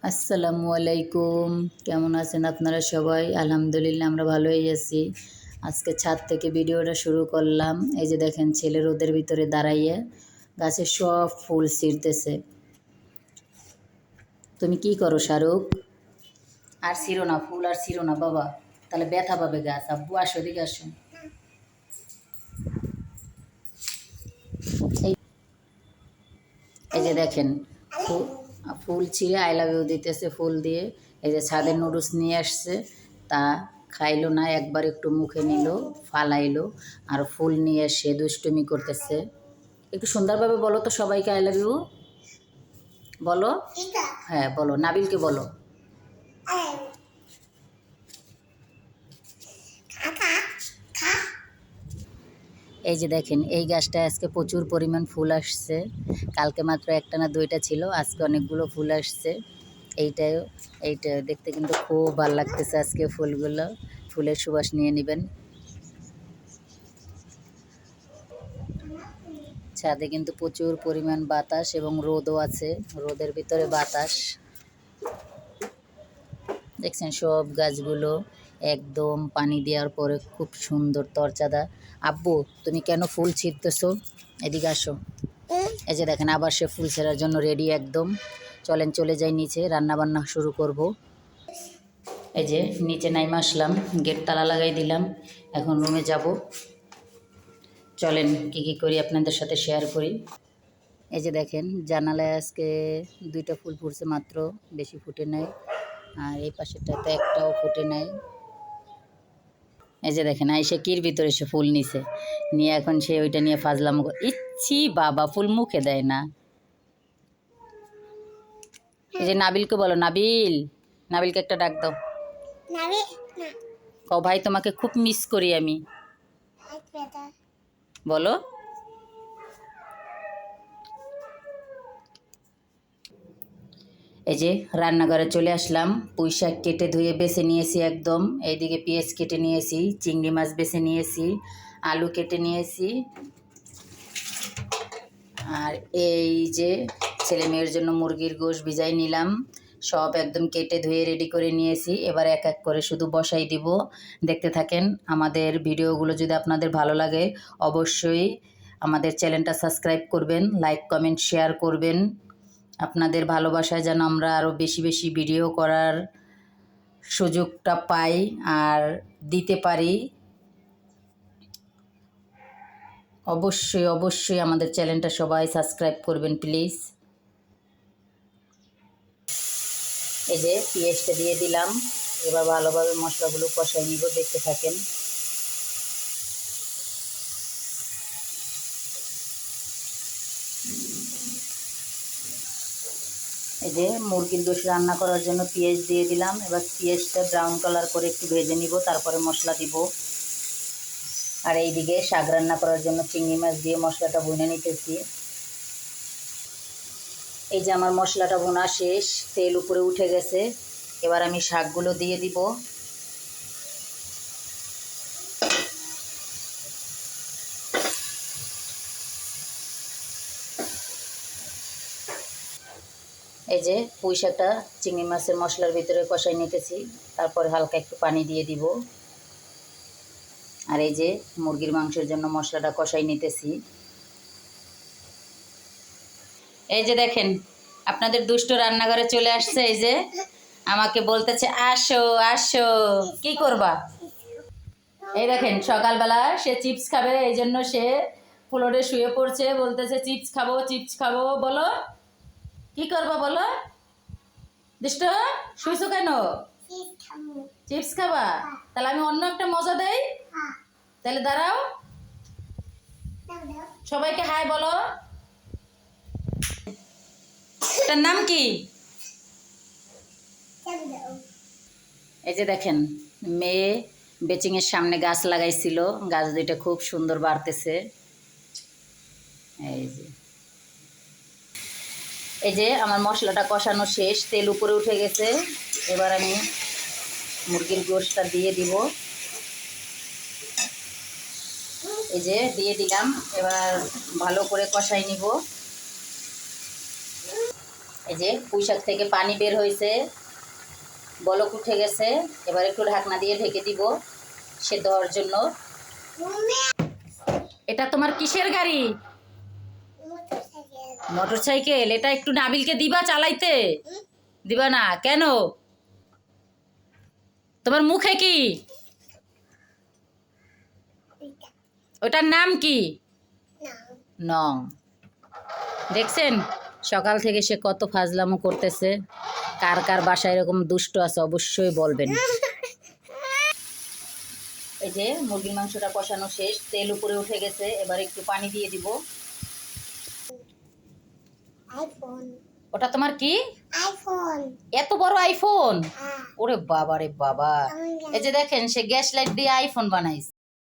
আসসালামু আলাইকুম। কেমন আছেন আপনারা সবাই? আলহামদুলিল্লাহ আমরা ভালোই আছি। আজকে ছাদ থেকে ভিডিওটা শুরু করলাম। এই যে দেখেন ছেলে রোদের ভিতরে দাঁড়াইয়ে গাছে সব ফুল ছিঁড়তেছে। তুমি কি করো শাহরুখ? আর ছিঁড়ো না, ফুল আর ছিঁড়ো না বাবা, তাহলে ব্যথা পাবে গাছ। আব্বু আসো, এদিকে আসো। এই এই যে দেখেন ফুল ছিঁড়ে আই লাভ ইউ দিতেছে ফুল দিয়ে। এই যে ছাদের নুডলস নিয়ে আসছে, তা খাইলো না, একবার একটু মুখে নিল, ফালাইলো। আর ফুল নিয়ে সে দুষ্টুমি করতেছে। একটু সুন্দরভাবে বলো তো সবাইকে আই লাভ ইউ বলো। হ্যাঁ বলো, নাবিলকে বলো। এই যে দেখেন এই গাছটায় আজকে প্রচুর পরিমাণ ফুল আসছে। কালকে মাত্র একটা না দুইটা ছিল, আজকে অনেকগুলো ফুল আসছে। এইটাও এইটা দেখতে কিন্তু খুব ভালো লাগতেছে। আজকে ফুলগুলো, ফুলের সুবাস নিয়ে নেবেন। ছাদে কিন্তু প্রচুর পরিমাণ বাতাস এবং রোদও আছে, রোদের ভিতরে বাতাস। দেখছেন সব গাছগুলো একদম পানি দেওয়ার পরে খুব সুন্দর তরচাদা। আব্বু তুমি কেন ফুল ছিঁড়তেছো? এদিকে আসো। এই যে দেখেন আবার সে ফুল ছেঁড়ার জন্য রেডি একদম। চলেন চলে যাই নিচে, রান্না বান্না শুরু করব। এই যে নিচে নাইমা আসলাম, গেট তালা লাগাই দিলাম, এখন রুমে যাব। চলেন কি কি করি আপনাদের সাথে শেয়ার করি। এই যে দেখেন জানালায় আজকে দুইটা ফুল ফুটছে মাত্র, বেশি ফুটে নাই। আর এই পাশেরটাতে একটাও ফুটে নাই। এই যে দেখেন আইসে কির ভিতরে সে ফুল নিছে, নিয়ে এখন সে ওইটা নিয়ে ফাজলাম ইচ্ছি। বাবা ফুল মুখে দেয় না। এই যে নাবিলকে বলো, নাবিল, নাবিলকে একটা ডাক দাও। ও ভাই তোমাকে খুব মিস করি আমি, বলো। এই যে রান্নাঘরে চলে আসলাম, পুঁই শাক কেটে ধুয়ে বেছে নিয়েছি একদম। এইদিকে পেঁয়াজ কেটে নিয়েছি, চিংড়ি মাছ বেছে নিয়েছি, আলু কেটে নিয়েছি। আর এই যে ছেলে মেয়ের জন্য মুরগির গোশ ভিজাই নিলাম, সব একদম কেটে ধুয়ে রেডি করে নিয়েছি। এবার এক এক করে শুধু বসাই দিব, দেখতে থাকেন। আমাদের ভিডিওগুলো যদি আপনাদের ভালো লাগে অবশ্যই আমাদের চ্যানেলটা সাবস্ক্রাইব করবেন, লাইক কমেন্ট শেয়ার করবেন। আপনাদের ভালোবাসায় যেন আমরা আরও বেশি বেশি ভিডিও করার সুযোগটা পাই আর দিতে পারি। অবশ্যই অবশ্যই আমাদের চ্যানেলটা সবাই সাবস্ক্রাইব করবেন প্লিজ। এই যে পেঁয়াজটা দিয়ে দিলাম, এবার ভালোভাবে মশলাগুলো কষাই নিব, দেখতে থাকেন। এই যে মুরগির গোশ রান্না করার জন্য পেঁয়াজ দিয়ে দিলাম, এবার পেঁয়াজটা ব্রাউন কালার করে একটু ভেজে নিব, তারপরে মশলা দিব। আর এইদিকে শাক রান্না করার জন্য চিংড়ি মাছ দিয়ে মশলাটা ভুনে নিতেছি। এই যে আমার মশলাটা ভুনা শেষ, তেল উপরে উঠে গেছে। এবার আমি শাকগুলো দিয়ে দিব। এই যে পুঁই শাকটা চিংড়ি মাছের মশলার ভিতরে কষাই নিতেছি, তারপরে হালকা একটু পানি দিয়ে দিব। আর এই যে মুরগির মাংসের জন্য মশলাটা কষাই নিতেছি। এই যে দেখেন আপনাদের দুষ্ট রান্নাঘরে চলে আসছে। এই যে আমাকে বলতেছে আসো আসো, কি করবা? এই দেখেন সকালবেলা সে চিপস খাবে, এই জন্য সে ফ্লোরে শুয়ে পড়ছে, বলতেছে চিপস খাবো চিপস খাবো। বলো কি করবা বলো, দুষ্ট শুইছো কেন? চিপস খাবা? তাহলে আমি অন্য একটা মজা দেই, তাহলে দাঁড়াও, সবাইকে হাই বলো। এটার নাম কি? এই যে দেখেন মেয়ে বেচিংয়ের সামনে গাছ লাগাইছিল, গাছ দুইটা খুব সুন্দর বাড়তেছে। এই যে এই যে আমার মশলাটা কষানো শেষ, তেল উপরে উঠে গেছে। এবার আমি মুরগির গোশটা দিয়ে দিব। এই যে দিয়ে দিলাম, এবার ভালো করে কষাই নিব। এই যে পুঁই শাক থেকে পানি বের হয়েছে, বলক উঠে গেছে। এবার একটু ঢাকনা দিয়ে ঢেকে দিব সেদ্ধ হওয়ার জন্য। এটা তোমার কিসের গাড়ি? মোটরসাইকেল। এটা একটু নাবিলকে দিবা চালাইতে? দিবা না কেন? তোমার মুখে কি? ওটার নাম কি? নং। দেখছেন সকাল থেকে সে কত ফাজলামো করতেছে। কার কার বাসায় এরকম দুষ্ট আছে অবশ্যই বলবেন। এই যে মুরগির মাংসটা কষানো শেষ, তেল উপরে উঠে গেছে। এবার একটু পানি দিয়ে দিব। ওটা তোমার কি? আইফোন। এত বড় আইফোন? ওরে বাবা রে বাবা। এই যে দেখেন সে গ্যাস লাইট দিয়ে আইফোন বানাইছে।